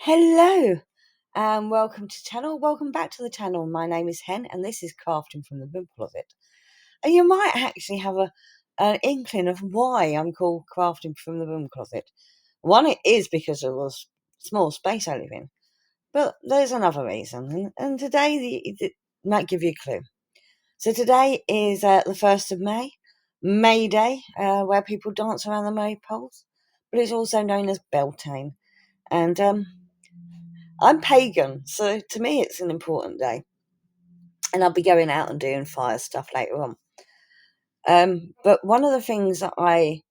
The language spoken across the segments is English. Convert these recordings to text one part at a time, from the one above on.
Hello and welcome to the channel. Welcome back to the channel. My name is Hen and this is Crafting from the Boom Closet. And you might actually have an inkling of why I'm called Crafting from the Boom Closet. One, it is because of the small space I live in. But there's another reason. And today it might give you a clue. So today is the 1st of May, May Day, where people dance around the maypoles. But it's also known as Beltane. And I'm pagan, so to me it's an important day. And I'll be going out and doing fire stuff later on. But one of the things that I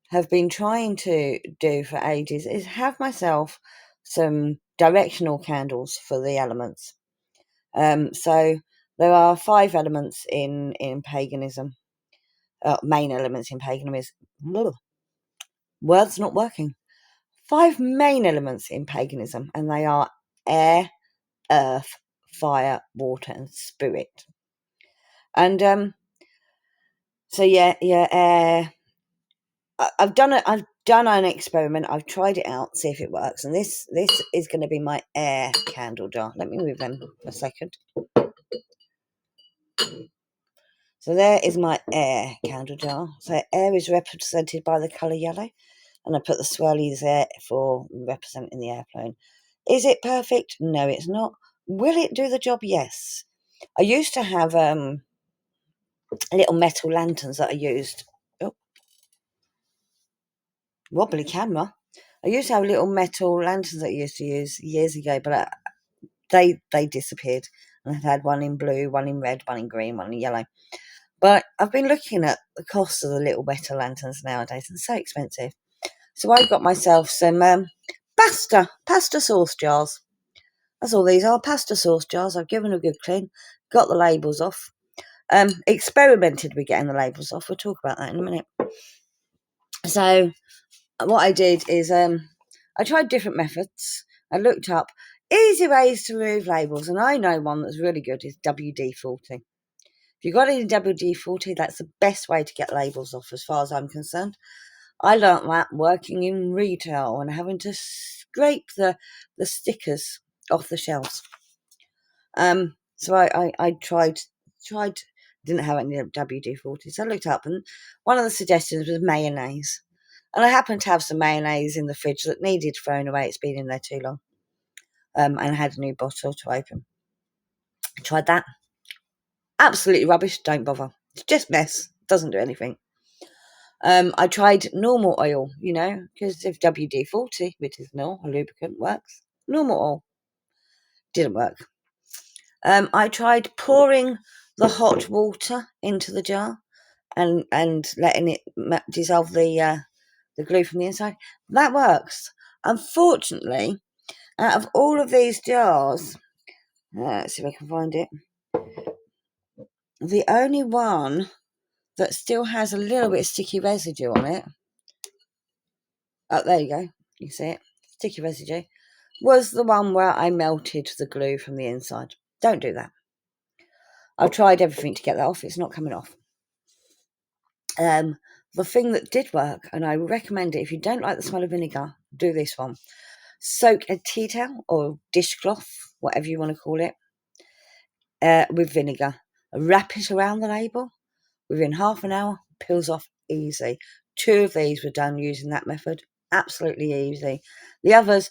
have been trying to do for ages is have myself some directional candles for the elements. So there are 5 elements in paganism, main elements in paganism. Words not working. 5 main elements in paganism, and they are air, earth, fire, water, and spirit. And so I've done an experiment. I've tried it out, see if it works. And this is going to be my air candle jar. Let me move them a second. So there is my air candle jar. So air is represented by the colour yellow, and I put the swirlies there for representing the airplane. Is it perfect? No, it's not. Will it do the job? Yes. I used to have little metal lanterns that I used. Oh, wobbly camera. I used to have little metal lanterns that I used to use years ago, but they disappeared. And I had one in blue, one in red, one in green, one in yellow. But I've been looking at the cost of the little metal lanterns nowadays, and it's so expensive. So I got myself some pasta sauce jars. That's all these are, pasta sauce jars. I've given a good clean, got the labels off. Experimented with getting the labels off. We'll talk about that in a minute. So what I did is I tried different methods. I looked up easy ways to remove labels, and I know one that's really good is WD-40. If you've got any WD-40, that's the best way to get labels off as far as I'm concerned. I learnt that working in retail and having to scrape the stickers off the shelves. So I tried, didn't have any WD-40, so I looked up, and one of the suggestions was mayonnaise. And I happened to have some mayonnaise in the fridge that needed throwing away. It's been in there too long. And I had a new bottle to open. I tried that. Absolutely rubbish. Don't bother. It's just mess. Doesn't do anything. I tried normal oil, because if WD-40, which is a lubricant, works, normal oil didn't work. I tried pouring the hot water into the jar and letting it dissolve the glue from the inside. That works. Unfortunately, out of all of these jars, let's see if I can find it, the only one that still has a little bit of sticky residue on it, oh, there you go, you see it, sticky residue, was the one where I melted the glue from the inside. Don't do that. I've tried everything to get that off. It's not coming off. The thing that did work, and I recommend it if you don't like the smell of vinegar, do this one. Soak a tea towel or dishcloth, whatever you want to call it, with vinegar. Wrap it around the label. Within half an hour, peels off easy. 2 of these were done using that method. Absolutely easy. The others,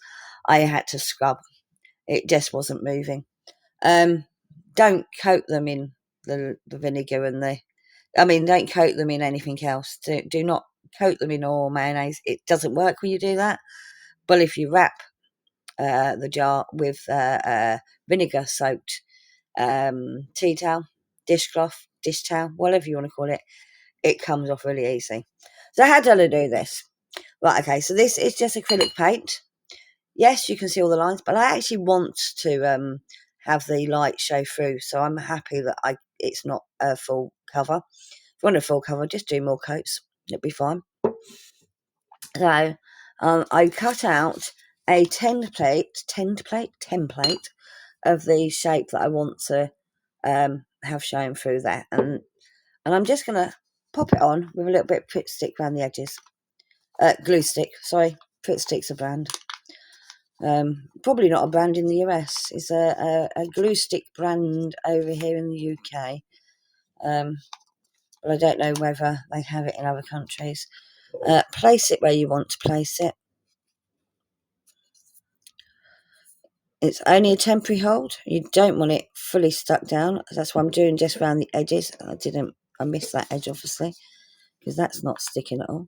I had to scrub. It just wasn't moving. Don't coat them in the vinegar and don't coat them in anything else. Do not coat them in oil, mayonnaise. It doesn't work when you do that. But if you wrap the jar with vinegar-soaked tea towel, dishcloth, dish towel, whatever you want to call it, it comes off really easy. So how do I do this? Right, okay, so this is just acrylic paint. Yes, you can see all the lines, but I actually want to have the light show through, so I'm happy that it's not a full cover. If you want a full cover, just do more coats. It'll be fine. So I cut out a template of the shape that I want to have shown through there, and I'm just going to pop it on with a little bit of Pritt stick around the edges. Glue stick, sorry, Pritt stick's a brand. Probably not a brand in the US. It's a glue stick brand over here in the UK. But I don't know whether they have it in other countries. Place it where you want to place it. It's only a temporary hold. You don't want it fully stuck down. That's what I'm doing just around the edges. I missed that edge, obviously, because that's not sticking at all.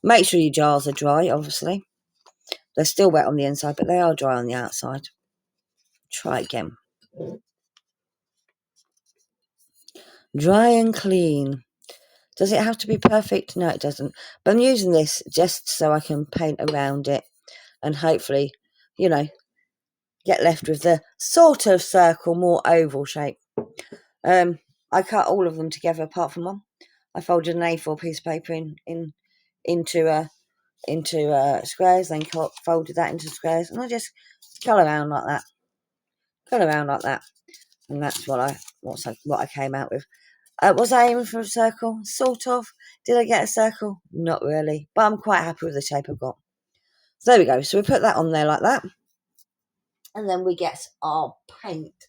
Make sure your jars are dry, obviously. They're still wet on the inside, but they are dry on the outside. Try again. Dry and clean. Does it have to be perfect? No, it doesn't. But I'm using this just so I can paint around it and hopefully, get left with the sort of circle, more oval shape. I cut all of them together apart from one. I folded an A4 piece of paper into squares, then folded that into squares, and I just go around like that. And that's what I came out with. Was I aiming for a circle? Sort of. Did I get a circle? Not really, but I'm quite happy with the shape I've got. So there we go. So we put that on there like that, and then we get our paint.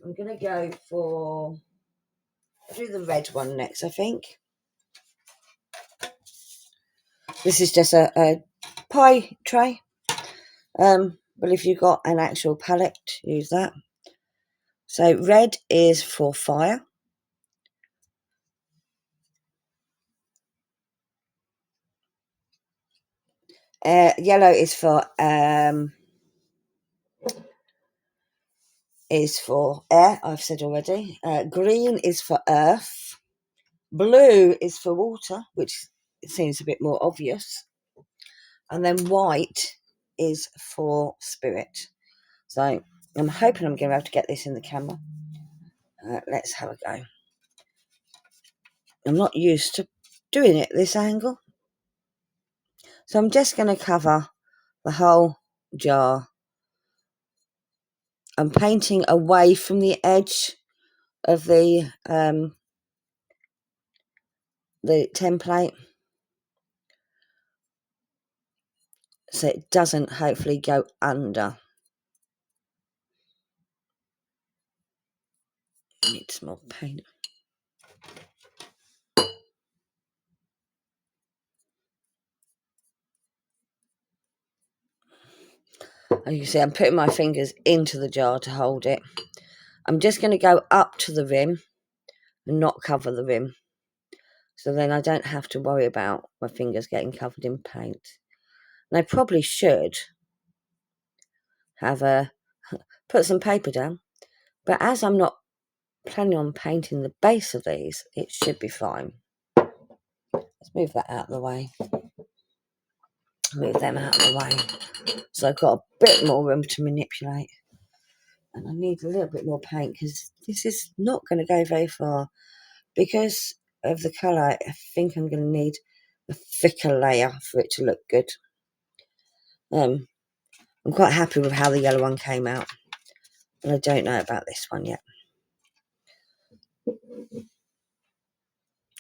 I'm gonna go for do the red one next, I think. This is just a pie tray. But if you've got an actual palette, use that. So red is for fire. Yellow is for air. I've said already. Green is for earth. Blue is for water, which seems a bit more obvious. And then white is for spirit. So I'm hoping I'm going to be able to get this in the camera. Let's have a go. I'm not used to doing it this angle. So I'm just going to cover the whole jar. I'm painting away from the edge of the template, so it doesn't hopefully go under. Need some more paint. As you can see, I'm putting my fingers into the jar to hold it. I'm just going to go up to the rim and not cover the rim. So then I don't have to worry about my fingers getting covered in paint. And I probably should have put some paper down. But as I'm not planning on painting the base of these, it should be fine. Let's move that out of the way. Move them out of the way. So I've got a bit more room to manipulate. And I need a little bit more paint because this is not going to go very far. Because of the colour, I think I'm going to need a thicker layer for it to look good. I'm quite happy with how the yellow one came out. But I don't know about this one yet.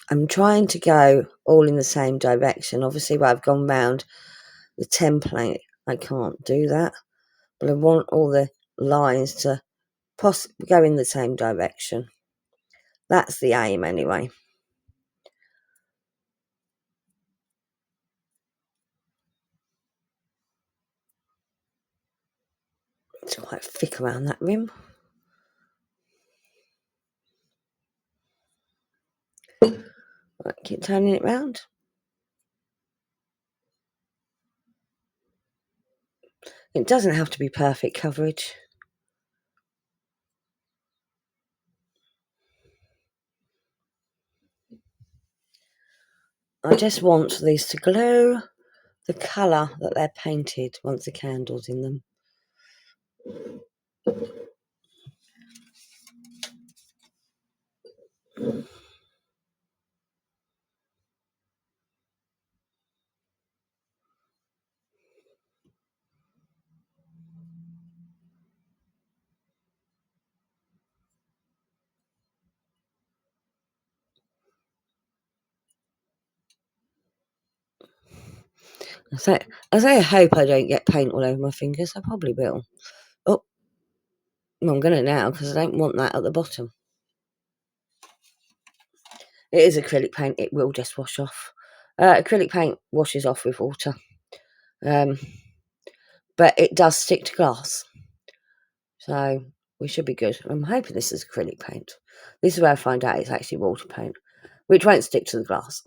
I'm trying to go all in the same direction. Obviously, where I've gone round the template, I can't do that. But I want all the lines to possibly go in the same direction. That's the aim anyway. It's quite thick around that rim. Right, keep turning it round. It doesn't have to be perfect coverage. I just want these to glow the colour that they're painted once the candle's in them. I hope I don't get paint all over my fingers. I probably will. Oh, I'm going to now because I don't want that at the bottom. It is acrylic paint. It will just wash off. Acrylic paint washes off with water. But it does stick to glass. So we should be good. I'm hoping this is acrylic paint. This is where I find out it's actually water paint, which won't stick to the glass.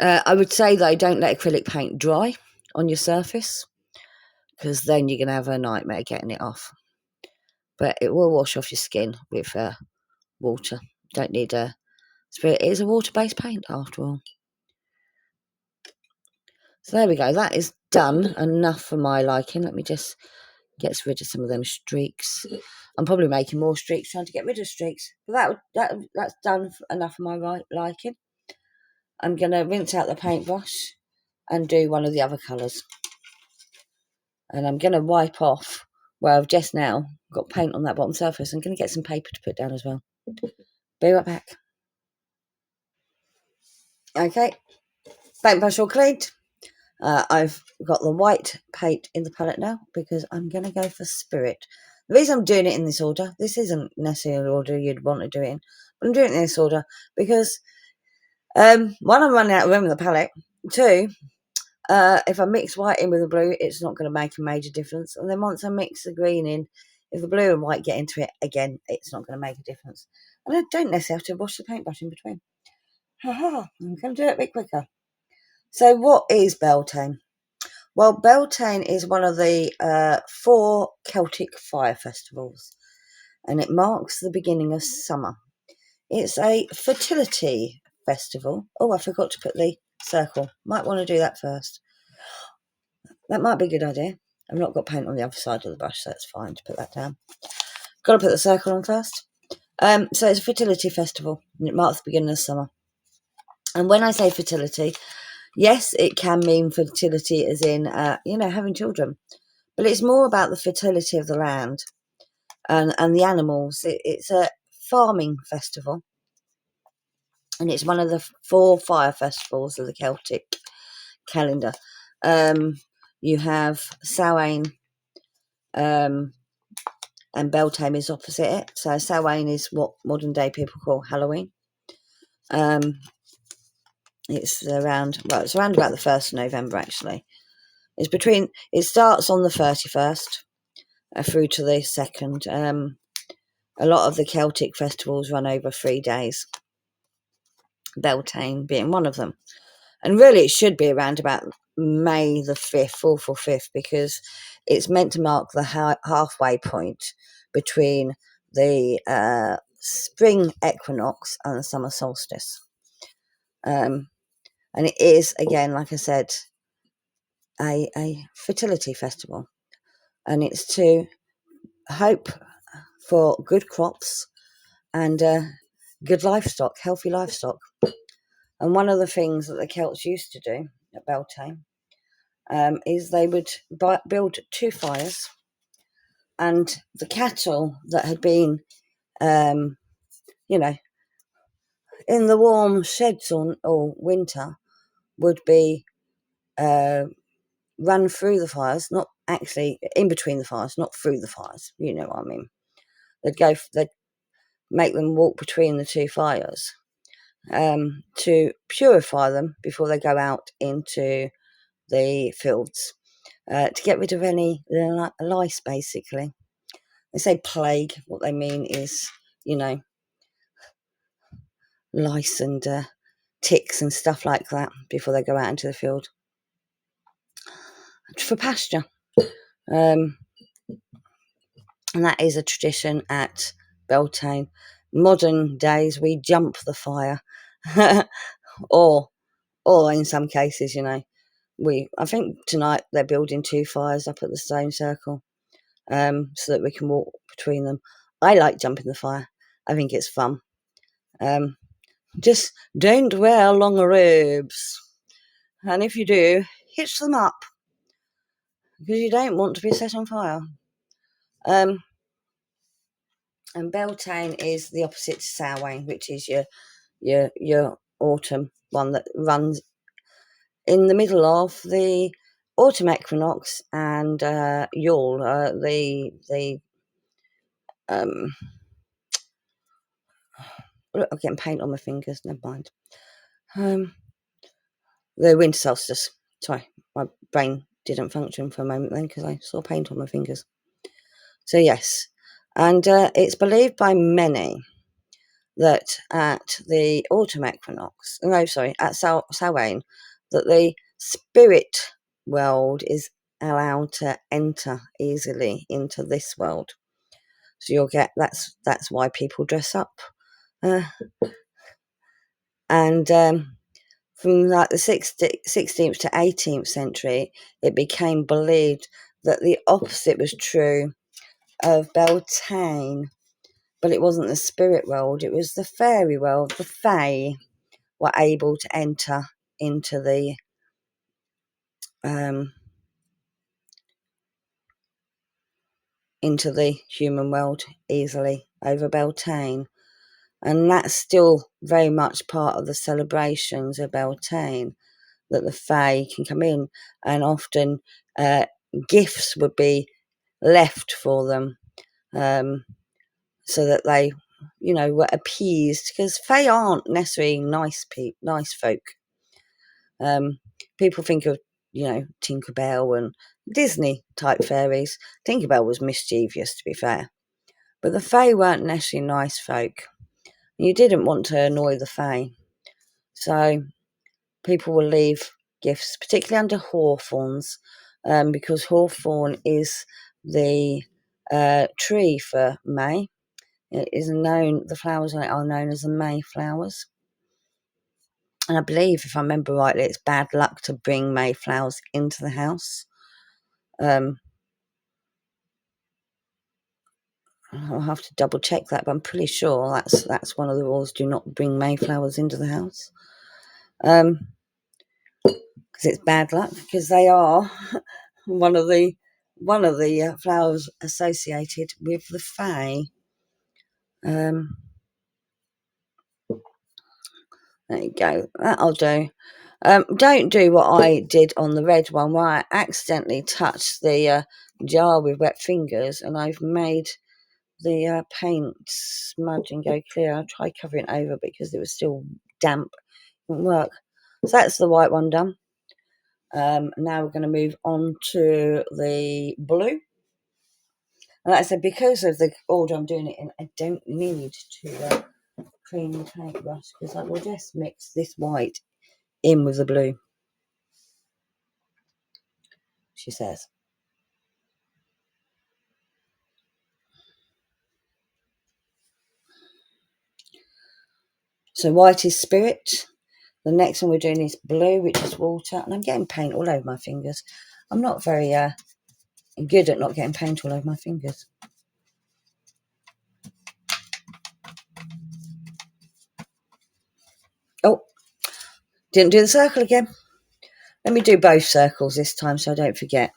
I would say though, don't let acrylic paint dry on your surface, because then you're going to have a nightmare getting it off. But it will wash off your skin with water. Don't need a spirit. It is a water-based paint after all. So there we go. That is done. Enough for my liking. Let me just get rid of some of them streaks. I'm probably making more streaks, trying to get rid of streaks. But that's done enough for my liking. I'm going to rinse out the paintbrush and do one of the other colours. And I'm going to wipe off where I've just now got paint on that bottom surface. I'm going to get some paper to put down as well. Be right back. Okay, paintbrush all cleaned. I've got the white paint in the palette now because I'm going to go for Spirit. The reason I'm doing it in this order, this isn't necessarily the order you'd want to do it in, but I'm doing it in this order because one, I'm running out of room in the palette. Two, if I mix white in with the blue, it's not going to make a major difference. And then once I mix the green in, if the blue and white get into it again, it's not going to make a difference. And I don't necessarily have to wash the paintbrush in between. I'm going to do it a bit quicker. So what is Beltane? Well, Beltane is one of the 4 Celtic fire festivals, and it marks the beginning of summer. It's a fertility festival. Oh, I forgot to put the circle. Might want to do that first. That might be a good idea. I've not got paint on the other side of the brush, so it's fine to put that down. Got to put the circle on first. So it's a fertility festival, and it marks the beginning of summer. And when I say fertility, yes, it can mean fertility as in, having children. But it's more about the fertility of the land and the animals. It's a farming festival. And it's one of the 4 fire festivals of the Celtic calendar. You have Samhain, and Beltane is opposite it. So Samhain is what modern day people call Halloween. It's around about the 1st of November, actually. It starts on the 31st through to the 2nd. A lot of the Celtic festivals run over 3 days, Beltane being one of them. And really, it should be around about May the 5th, 4th or 5th, because it's meant to mark the halfway point between the spring equinox and the summer solstice. And it is, again, like I said, a fertility festival. And it's to hope for good crops and good livestock, healthy livestock. And one of the things that the Celts used to do at Beltane is they would build 2 fires, and the cattle that had been, in the warm sheds or winter would be run through the fires, not actually in between the fires, not through the fires. You know what I mean? They'd make them walk between the 2 fires to purify them before they go out into the fields, to get rid of any lice, basically. They say plague. What they mean is, lice and ticks and stuff like that before they go out into the field for pasture. And that is a tradition at Beltane. Modern days, we jump the fire, or in some cases, I think tonight they're building 2 fires up at the stone circle, so that we can walk between them. I like jumping the fire. I think it's fun. Just don't wear long robes, and if you do, hitch them up, because you don't want to be set on fire. And Beltane is the opposite to Samhain, which is your your autumn one that runs in the middle of the autumn equinox and Yule, the look, I'm getting paint on my fingers. Never mind. The winter solstice. Sorry, my brain didn't function for a moment then because I saw paint on my fingers. So yes, and it's believed by many that at the autumn equinox, no, sorry, at Samhain, that the spirit world is allowed to enter easily into this world. So you'll get that's why people dress up, and from like the 16th to 18th century, it became believed that the opposite was true of Beltane, but it wasn't the spirit world; it was the fairy world. The Fae were able to enter into the um, human world easily over Beltane, and that's still very much part of the celebrations of Beltane, that the Fae can come in, and often gifts would be left for them, so that they, were appeased, because Fae aren't necessarily nice folk. People think of, Tinkerbell and Disney type fairies. Tinkerbell was mischievous, to be fair, but the Fae weren't necessarily nice folk. You didn't want to annoy the Fae, so people will leave gifts, particularly under hawthorns, because hawthorn is the tree for May. It is known, the flowers on it are known as the May flowers. And I believe, if I remember rightly, it's bad luck to bring May flowers into the house. I'll have to double check that, but I'm pretty sure that's one of the rules: do not bring May flowers into the house. Because it's bad luck, because they are one of the flowers associated with the Fae. There you go. That'll do. Don't do what I did on the red one, where I accidentally touched the jar with wet fingers, and I've made the paint smudge and go clear. I tried covering it over because it was still damp. It didn't work. So that's the white one done. Now we're going to move on to the blue. And like I said, because of the order I'm doing it in, I don't need to cream the paintbrush, because I will just mix this white in with the blue, she says. So white is spirit. The next one we're doing is blue, which is water. And I'm getting paint all over my fingers. I'm not very good at not getting paint all over my fingers. Oh, didn't do the circle again. Let me do both circles this time so I don't forget.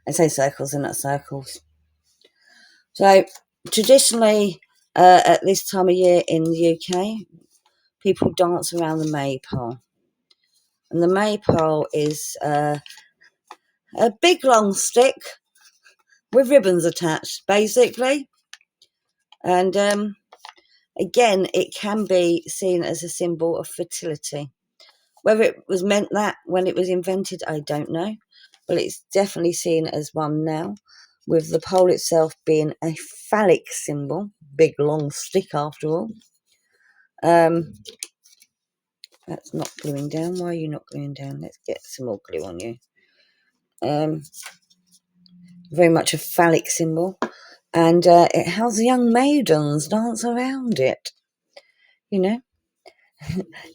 I say circles and not circles. So traditionally, at this time of year in the UK, people dance around the maypole. And the maypole is a big long stick with ribbons attached, basically. And again, it can be seen as a symbol of fertility. Whether it was meant that when it was invented, I don't know. But it's definitely seen as one now, with the pole itself being a phallic symbol. Big long stick, after all. That's not gluing down. Why are you not gluing down? Let's get some more glue on you. Very much a phallic symbol. And it has young maidens dance around it. You know,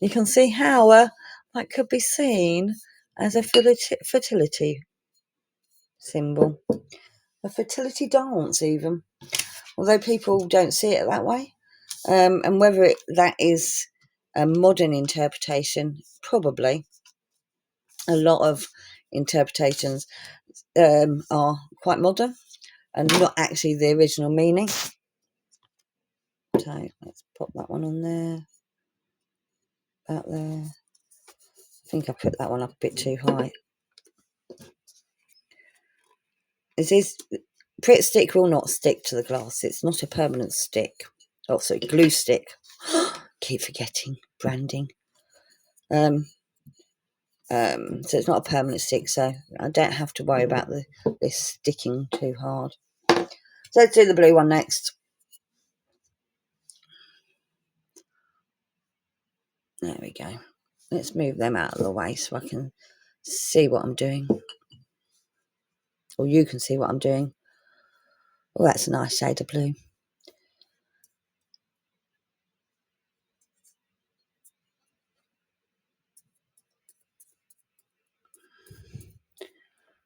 you can see how that could be seen as a fertility symbol. A fertility dance, even. Although people don't see it that way. And whether that is a modern interpretation, probably. A lot of interpretations are quite modern and not actually the original meaning. So let's pop that one on there, about there. I think I put that one up a bit too high. This Pritt stick will not stick to the glass. It's not a permanent stick. Oh, sorry, glue stick. Keep forgetting branding. So it's not a permanent stick, so I don't have to worry about this sticking too hard. So let's do the blue one next. There we go. Let's move them out of the way so I can see what I'm doing. Or you can see what I'm doing. Oh, that's a nice shade of blue.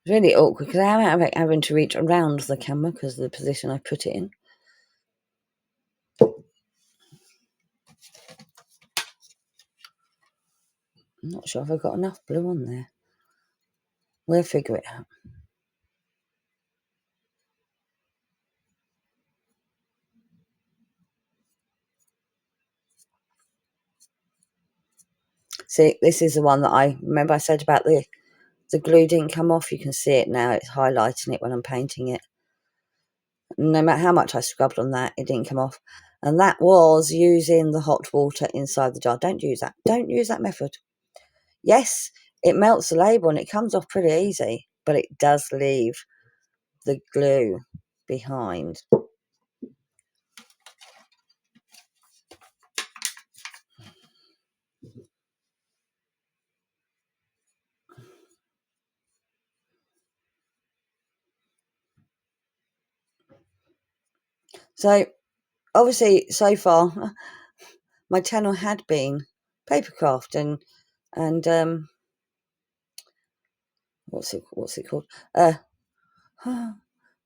It's really awkward because I'm having to reach around the camera because of the position I put it in. I'm not sure if I've got enough blue on there. We'll figure it out. See, this is the one that I remember I said about the glue didn't come off. You can see it now. It's highlighting it when I'm painting it. No matter how much I scrubbed on that, it didn't come off. And that was using the hot water inside the jar. Don't use that. Don't use that method. Yes, it melts the label and it comes off pretty easy, but it does leave the glue behind. So, obviously, so far, my channel had been papercraft and what's it called?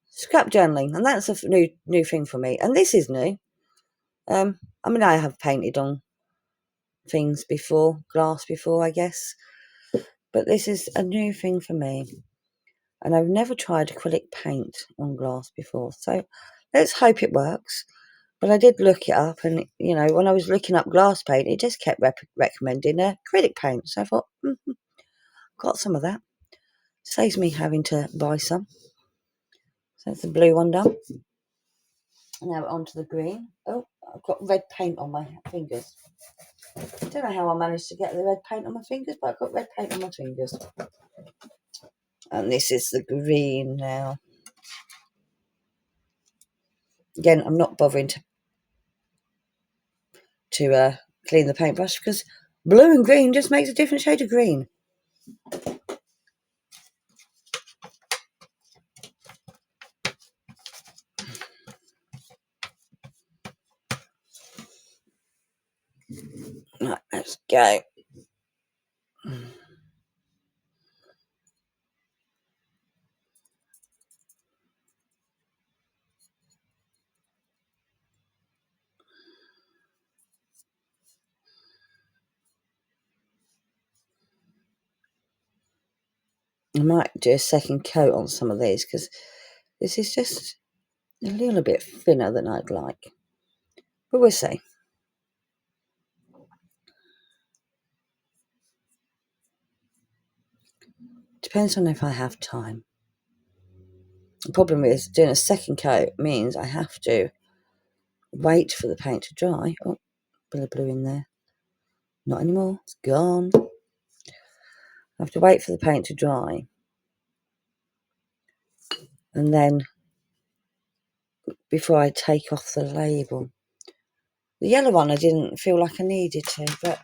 Scrap journaling, and that's a new thing for me. And this is new. I mean, I have painted on things before, glass before, I guess, but this is a new thing for me. And I've never tried acrylic paint on glass before, so let's hope it works. But I did look it up, and when I was looking up glass paint, it just kept recommending acrylic paint. So I thought, got some of that. Saves me having to buy some. So that's the blue one done. Now onto the green. Oh, I've got red paint on my fingers. I don't know how I managed to get the red paint on my fingers, but I've got red paint on my fingers. And this is the green now. Again, I'm not bothering to clean the paintbrush because blue and green just makes a different shade of green. Right, let's go. I might do a second coat on some of these because this is just a little bit thinner than I'd like. But we'll see. Depends on if I have time. The problem is doing a second coat means I have to wait for the paint to dry. Oh, bit of blue in there. Not anymore. It's gone. I have to wait for the paint to dry. And then before I take off the label. The yellow one I didn't feel like I needed to, but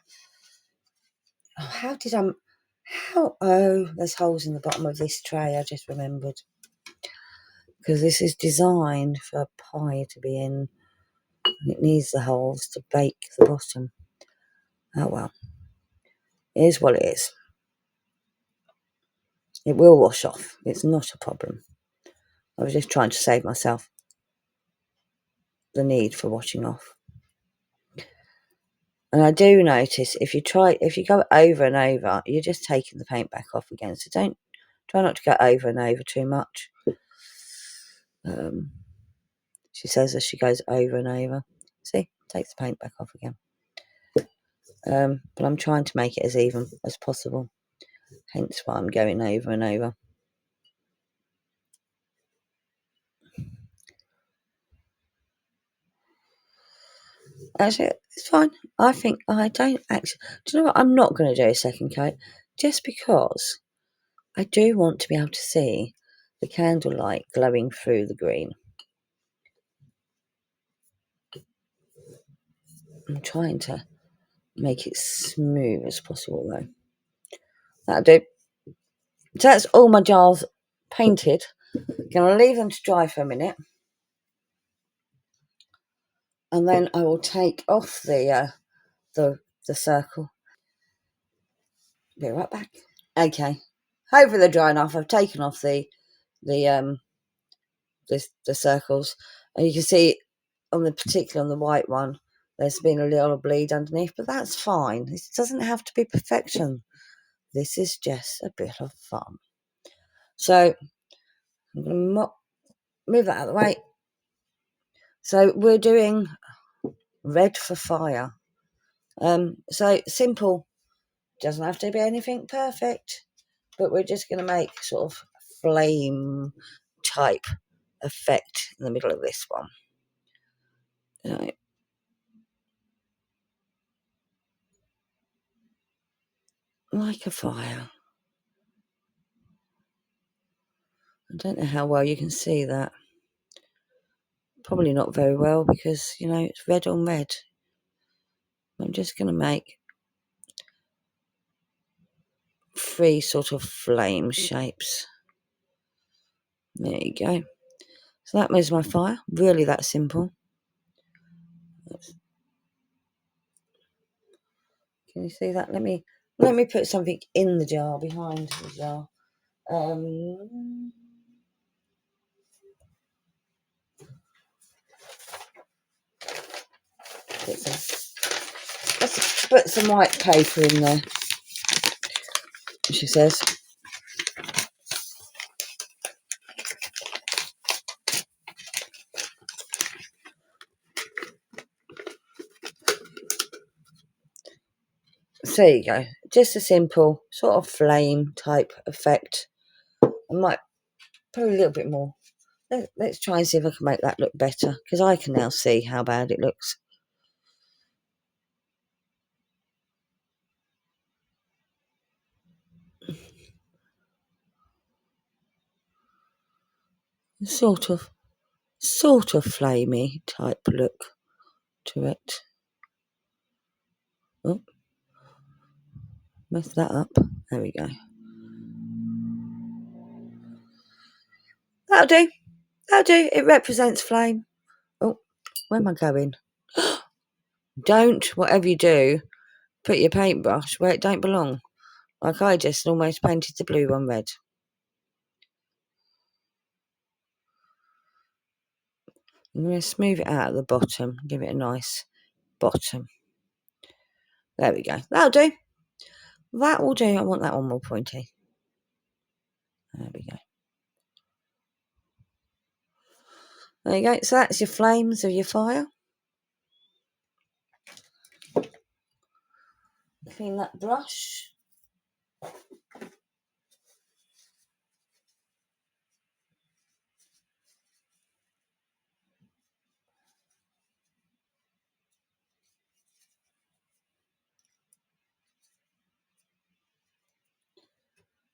there's holes in the bottom of this tray, I just remembered. Because this is designed for a pie to be in, and it needs the holes to bake the bottom. Oh well. It is what it is. It will wash off. It's not a problem. I was just trying to save myself the need for washing off. And I do notice if you go over and over, you're just taking the paint back off again. So Try not to go over and over too much. She says as she goes over and over. See, takes the paint back off again. But I'm trying to make it as even as possible. Hence why I'm going over and over. Actually, it's fine. I think I don't actually. Do you know what? I'm not going to do a second coat just because I do want to be able to see the candlelight glowing through the green. I'm trying to make it smooth as possible though. That'll do. So that's all my jars painted. Gonna leave them to dry for a minute, and then I will take off the circle. Be right back. Okay. Hopefully they're dry enough. I've taken off the circles, and you can see particularly on the white one, there's been a little bleed underneath, but that's fine. This doesn't have to be perfection. This is just a bit of fun. So I'm going to move that out of the way. So we're doing red for fire. So simple, doesn't have to be anything perfect, but we're just going to make sort of flame type effect in the middle of this one. So, like a fire. I don't know how well you can see that. Probably not very well because, it's red on red. I'm just going to make 3 sort of flame shapes. There you go. So that was my fire. Really that simple. Can you see that? Let me put something in the jar, behind the jar. Let's put some white paper in there, she says. So there you go. Just a simple sort of flame type effect. I might put a little bit more. Let's try and see if I can make that look better, because I can now see how bad it looks. Sort of flamey type look to it. Oh, mess that up. There we go. That'll do. It represents flame. Oh, where am I going? Don't, whatever you do, put your paintbrush where it don't belong. Like I just almost painted the blue one red. I'm going to smooth it out at the bottom. Give it a nice bottom. There we go. That'll do. That will do. I want that one more pointy. There we go. There you go. So that's your flames of your fire. Clean that brush.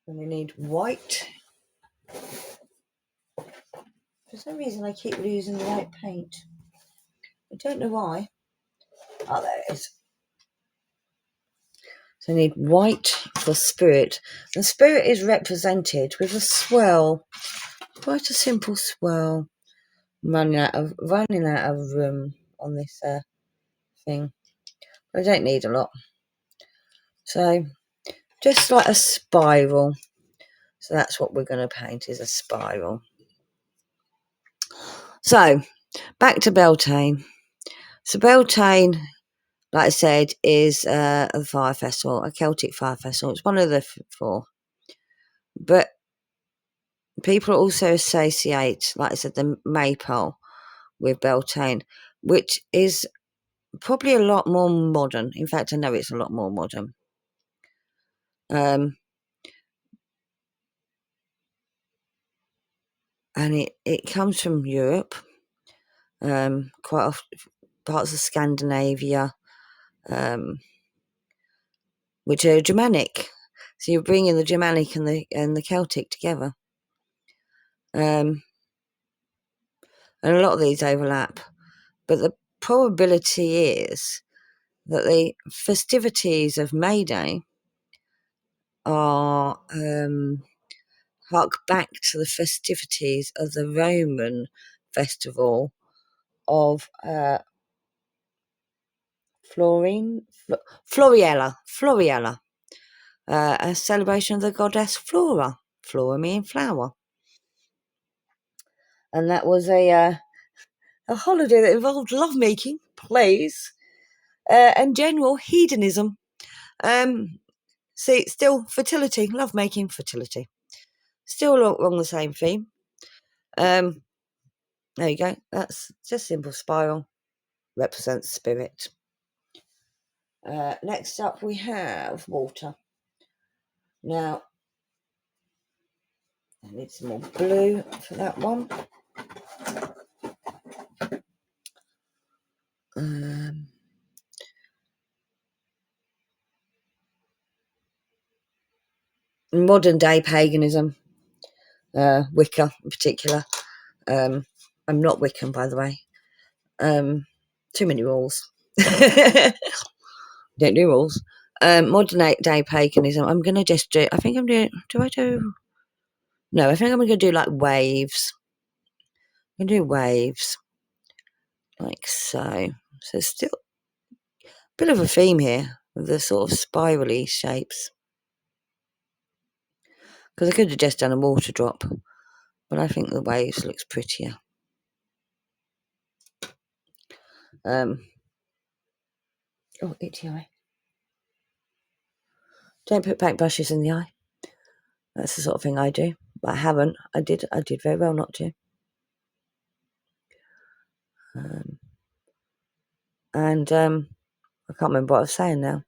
And we need white. For some reason I keep losing the white paint. I don't know why. Oh, there it is. So I need white for spirit. And spirit is represented with a swirl. Quite a simple swirl. I'm running out of room on this thing. I don't need a lot. So just like a spiral. So that's what we're going to paint, is a spiral. So back to Beltane. So Beltane, like I said, is a fire festival, a Celtic fire festival. It's one of the 4. But people also associate, like I said, the maypole with Beltane, which is probably a lot more modern. In fact, I know it's a lot more modern. And it comes from Europe, quite often parts of Scandinavia, which are Germanic. So you're bringing the Germanic and the Celtic together, and a lot of these overlap. But the probability is that the festivities of May Day are hark back to the festivities of the Roman festival of Floriella, a celebration of the goddess Flora. Flora meaning flower, and that was a holiday that involved lovemaking, plays, and general hedonism. See, still fertility, lovemaking, fertility, still along the same theme. There you go. That's just simple spiral. Represents spirit. Next up, we have water. Now, I need some more blue for that one. Modern day paganism, Wicca in particular. I'm not Wiccan, by the way. Too many rules. Don't do rules. Modern day paganism. I'm going to just do. I think I'm doing. Do I do? No, I think I'm going to do like waves. I'm going to do waves, like so. So still a bit of a theme here with the sort of spirally shapes. Because I could have just done a water drop, but I think the waves looks prettier. Oh, itchy eye. Don't put paintbrushes in the eye. That's the sort of thing I do. But I haven't. I did very well not to. And I can't remember what I was saying now.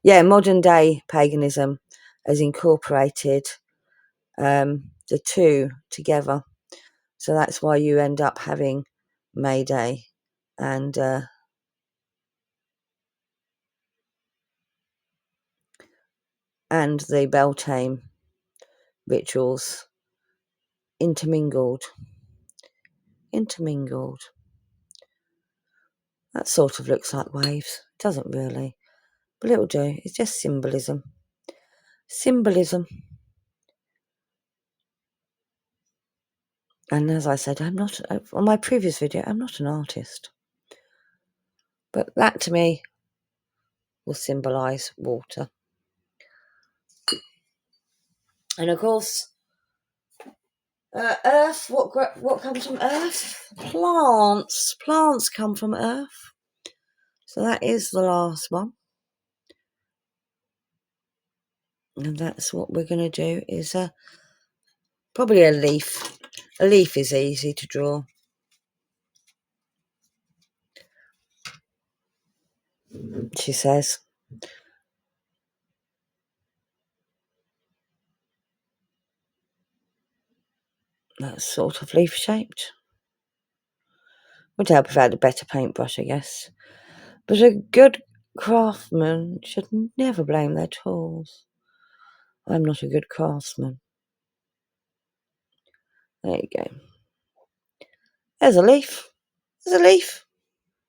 Yeah, modern day paganism has incorporated the two together. So that's why you end up having May Day and the Beltane rituals intermingled. That sort of looks like waves. It doesn't really, but it'll do. It's just symbolism. And as I said, I'm not, on my previous video, I'm not an artist. But that to me will symbolise water. And of course, earth, what comes from earth? Plants. Plants come from earth. So that is the last one. And that's what we're going to do is probably a leaf. A leaf is easy to draw. She says. That's sort of leaf shaped. Would help if I had a better paintbrush, I guess. But a good craftsman should never blame their tools. I'm not a good craftsman. There you go. There's a leaf. There's a leaf.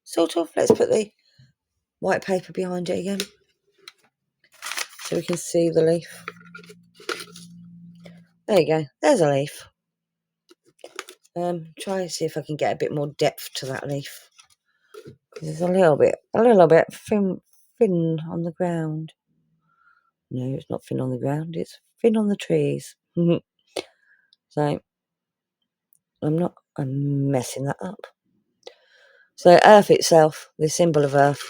Sort of. Let's put the white paper behind it again so we can see the leaf. There you go. There's a leaf. Try and see if I can get a bit more depth to that leaf. It's a little bit thin on the ground. No, it's not thin on the ground. It's thin on the trees. So I'm messing that up. So Earth itself, the symbol of Earth,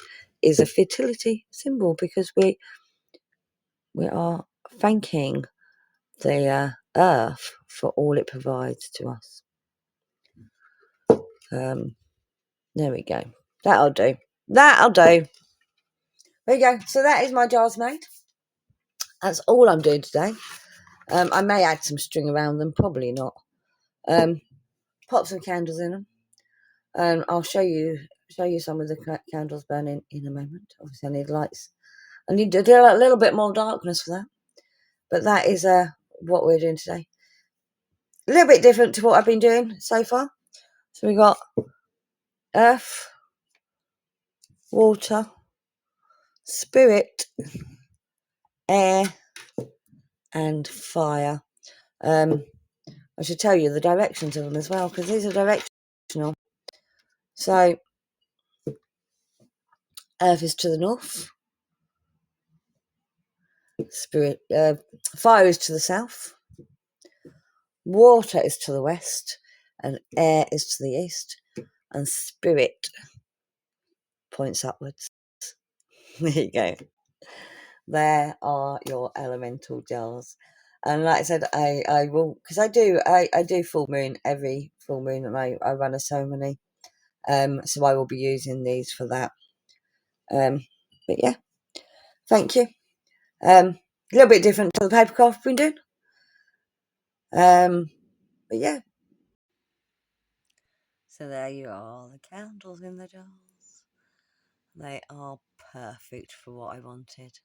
is a fertility symbol because we are thanking the Earth for all it provides to us. There we go. That'll do. That'll do. There you go. So that is my jars made. That's all I'm doing today. I may add some string around them, probably not. Pop some candles in them, and I'll show you some of the candles burning in a moment. Obviously, I need lights. I need to do a little bit more darkness for that, but that is what we're doing today. A little bit different to what I've been doing so far. So we got earth, water, spirit, air, and fire. I should tell you the directions of them as well, because these are directional. So earth is to the north, fire is to the south, water is to the west, and air is to the east, and spirit points upwards. There you go. There are your elemental jars. And like I said, I will, because I do full moon every full moon, and I run a ceremony. So I will be using these for that. But yeah, thank you. A little bit different to the paper craft we've been doing. But yeah. So there you are, the candles in the jars. They are perfect for what I wanted.